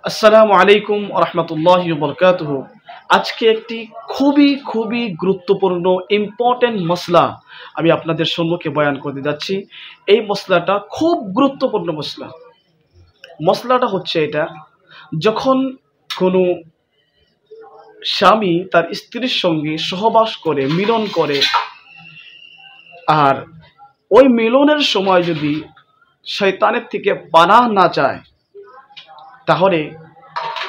আসসালামু আলাইকুম ওয়া রাহমাতুল্লাহি ওয়া বারাকাতুহু। আজকে একটি খুবই গুরুত্বপূর্ণ ইম্পর্টেন্ট মসলা আমি আপনাদের সম্মুখে বয়ান করতে যাচ্ছি। এই মসলাটা খুব গুরুত্বপূর্ণ মসলা। মসলাটা হচ্ছে এটা, যখন কোনো স্বামী তার স্ত্রীর সঙ্গে সহবাস করে, মিলন করে, আর ওই মিলনের সময় যদি শয়তানের থেকে পানাহ না চায়, তাহলে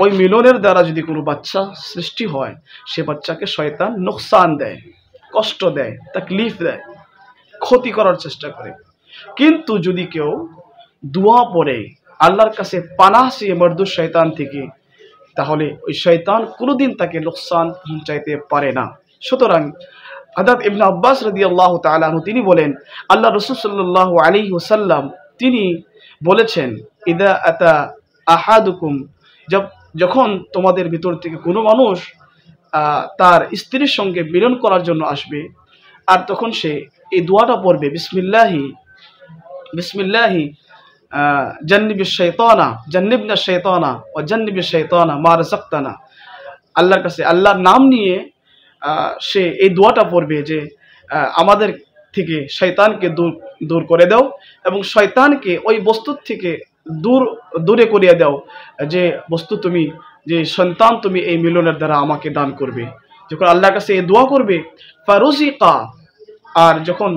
ওই মিলনের দ্বারা যদি কোনো বাচ্চা সৃষ্টি হয়, সে বাচ্চাকে শয়তান নোকসান দেয়, কষ্ট দেয়, তাকলিফ দেয়, ক্ষতি করার চেষ্টা করে। কিন্তু যদি কেউ দোয়া পড়ে, আল্লাহর কাছে পানাহ চেয়ে মর্দুর শয়তান থেকে, তাহলে ওই শয়তান কোনোদিন তাকে নোকসান পৌঁছাইতে পারে না। সুতরাং হযরত ইবনে আব্বাস রাদিয়াল্লাহু তাআলা আনহু তিনি বলেন, আল্লাহ রাসূল সাল্লাল্লাহু আলাইহি ওয়াসাল্লাম তিনি বলেছেন, ইদা আতা আহাদুকুম, যখন তোমাদের ভিতর থেকে কোনো মানুষ তার স্ত্রীর সঙ্গে মিলন করার জন্য আসবে, আর তখন সে এই দোয়াটা পড়বে, বিসমিল্লাহি বিসমিল্লাহি জান্নিবিশ শাইতানা জান্নিবনা শাইতানা ওয়া জান্নিবিশ শাইতানা মা রাযাকতানা। আল্লাহর কাছে আল্লাহর নাম নিয়ে সে এই দোয়াটা পড়বে যে আমাদের থেকে শয়তানকে দূর করে দাও এবং শয়তানকে ওই বস্তুর থেকে দূরে করিয়ে দাও, যে বস্তু তুমি, যে সন্তান তুমি এই মিলনের দ্বারা আমাকে দান করবে। যখন আল্লাহর কাছে এই দোয়া করবে, ফারুজিকা, আর যখন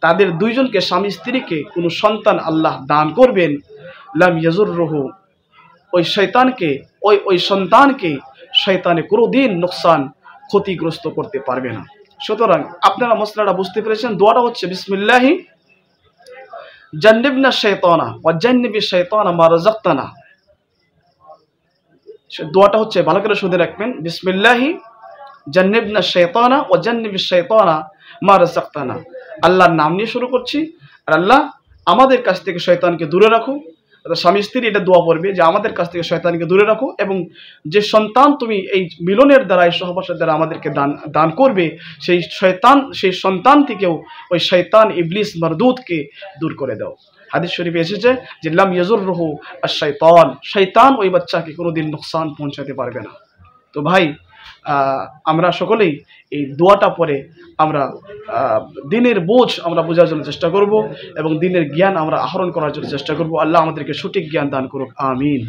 তাদের দুইজনকে, স্বামী স্ত্রীকে কোনো সন্তান আল্লাহ দান করবেন, লাম ইয়াজুররুহু, ওই শয়তানকে, ওই সন্তানকে শয়তানে কোনোদিন নোকসান, ক্ষতিগ্রস্ত করতে পারবে না। সুতরাং আপনারা মসলাটা বুঝতে পেরেছেন। দোয়াটা হচ্ছে বিসমিল্লাহি জান্নিবনা শাইতানা ওয়া জান্নিবিশ শাইতানা মা রাযাকতানা। দোয়াটা হচ্ছে, ভালো করে শুনে রাখবেন, বিসমিল্লাহি জান্নিবনা শাইতানা ওয়া জান্নিবিশ শাইতানা মা রাযাকতানা। আল্লাহর নাম নিয়ে শুরু করছি, আর আল্লাহ আমাদের কাছ থেকে শয়তানকে দূরে রাখো। স্বামী স্ত্রী এটা দোয়া করবে যে আমাদের কাছ থেকে শয়তানকে দূরে রাখো, এবং যে সন্তান তুমি এই মিলনের দ্বারা, এই সহবাসের দ্বারা আমাদেরকে দান করবে, সেই সন্তান থেকেও ওই শয়তান ইবলিস মারদুদকে দূর করে দাও। হাদিস শরীফে এসেছে যে লাম ইয়াজুররুহু আশ-শাইতান, শয়তান ওই বাচ্চাকে কোনোদিন নোকসান পৌঁছাতে পারবে না। তো ভাই, আমরা সকলেই এই দোয়াটা পড়ে আমরা দিনের বোঝ আমরা বোঝার জন্য চেষ্টা করব এবং দিনের জ্ঞান আমরা আহরণ করার জন্য চেষ্টা করব। আল্লাহ আমাদেরকে সঠিক জ্ঞান দান করুক, আমিন।